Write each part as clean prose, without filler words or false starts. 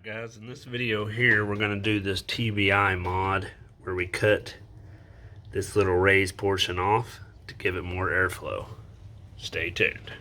Guys, in this video here we're going to do this TBI mod where we cut this little raised portion off to give it more airflow. Stay tuned.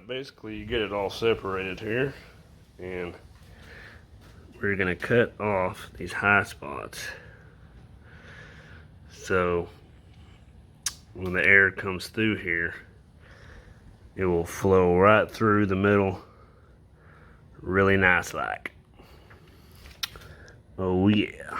Basically you get it all separated here, and we're going to cut off these high spots so when the air comes through here it will flow right through the middle really nice like. Oh yeah.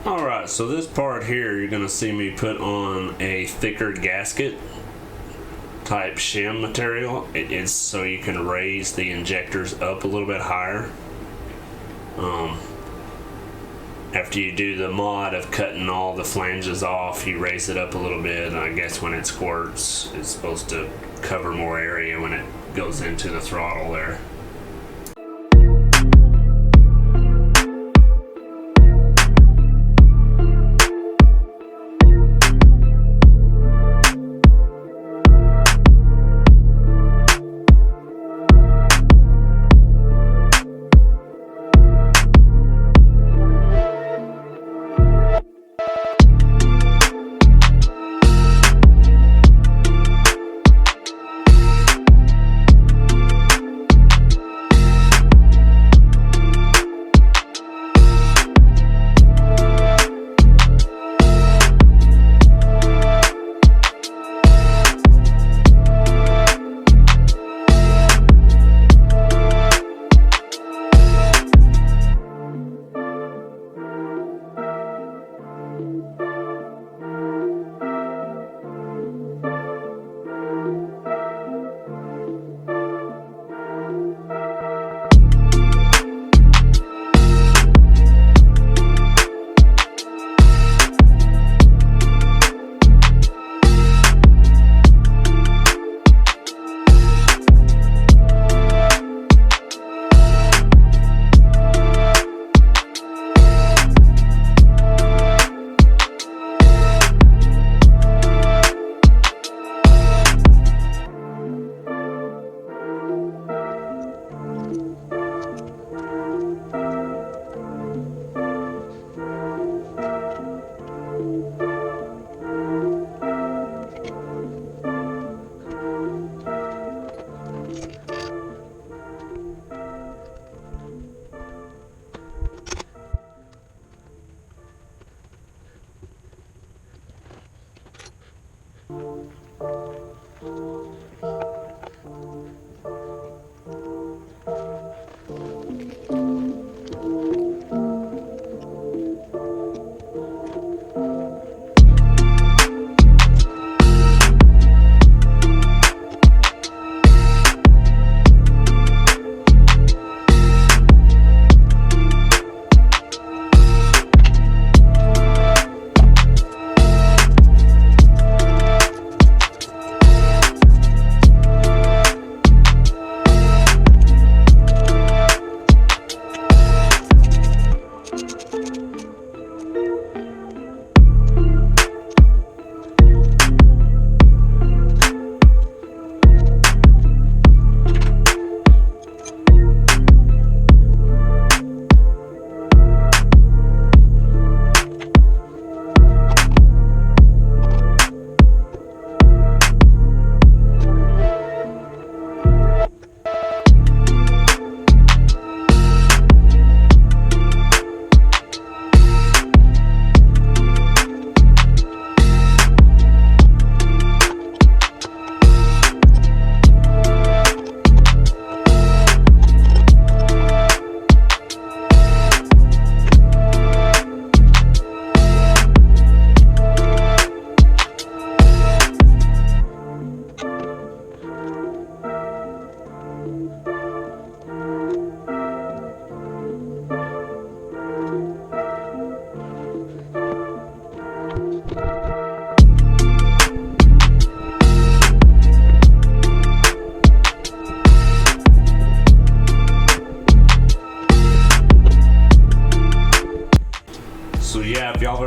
Alright, so this part here you're going to see me put on a thicker gasket type shim material. It is so you can raise the injectors up a little bit higher. After you do the mod of cutting all the flanges off, you raise it up a little bit, and I guess when it squirts it's supposed to cover more area when it goes into the throttle there.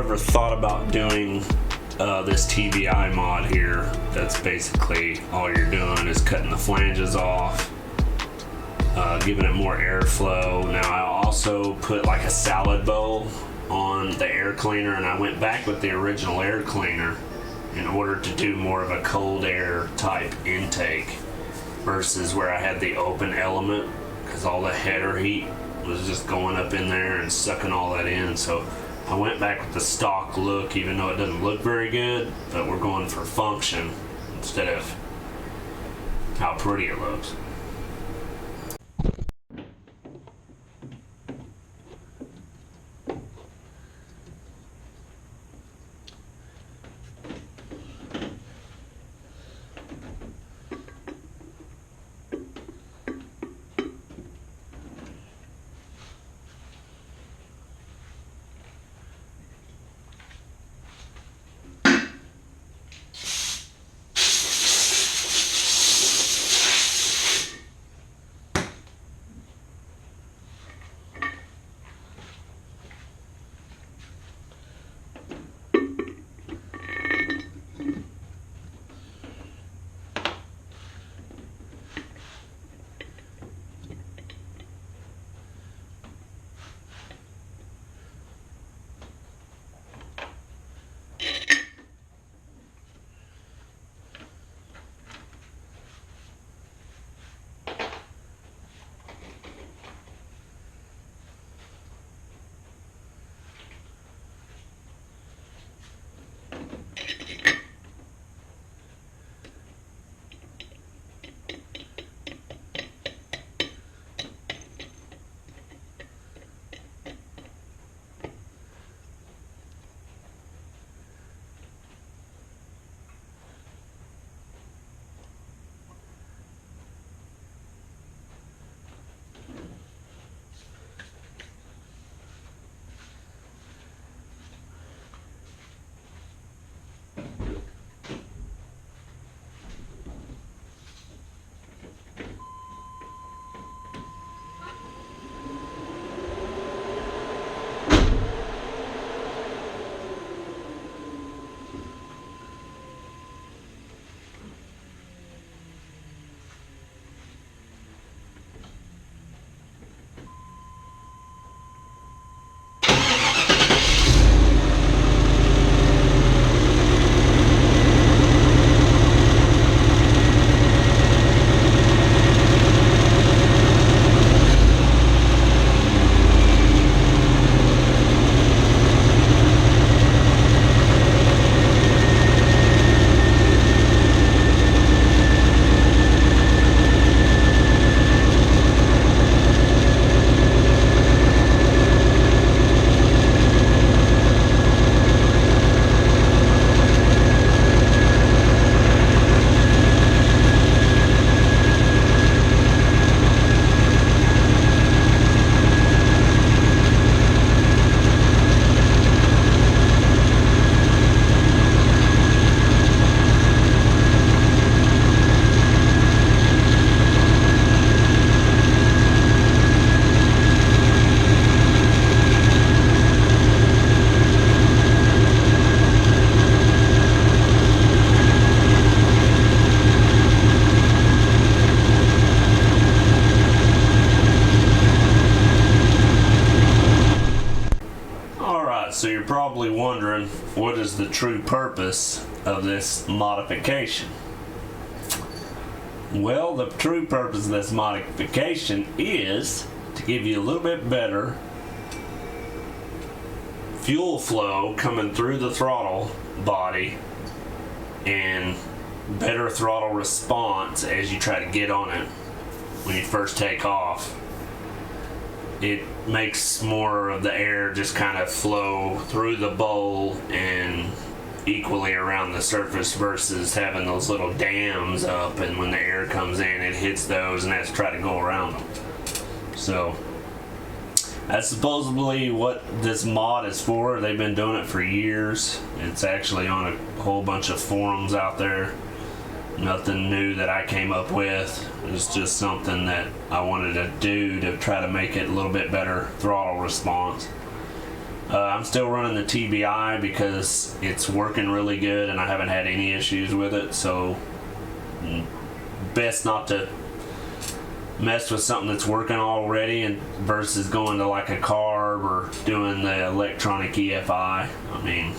ever thought about doing this TBI mod here, that's basically all you're doing is cutting the flanges off, giving it more airflow. Now I also put like a salad bowl on the air cleaner, and I went back with the original air cleaner in order to do more of a cold air type intake versus where I had the open element, because all the header heat was just going up in there and sucking all that in. So I went back with the stock look, even though it doesn't look very good, but we're going for function instead of how pretty it looks. So you're probably wondering, what is the true purpose of this modification? Well, the true purpose of this modification is to give you a little bit better fuel flow coming through the throttle body and better throttle response as you try to get on it when you first take off. It makes more of the air just kind of flow through the bowl and equally around the surface versus having those little dams up, and when the air comes in it hits those and has to try to go around them. So that's supposedly what this mod is for. They've been doing it for years. It's actually on a whole bunch of forums out there. Nothing new that I came up with. It's just something that I wanted to do to try to make it a little bit better throttle response. I'm still running the TBI because it's working really good and I haven't had any issues with it, so best not to mess with something that's working already and versus going to like a carb or doing the electronic EFI. I mean,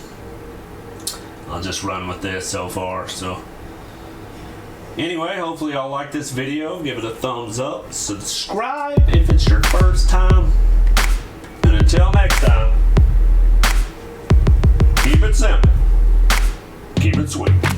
I'll just run with this so far. So anyway, hopefully y'all like this video. Give it a thumbs up. Subscribe if it's your first time. And until next time, keep it simple. Keep it sweet.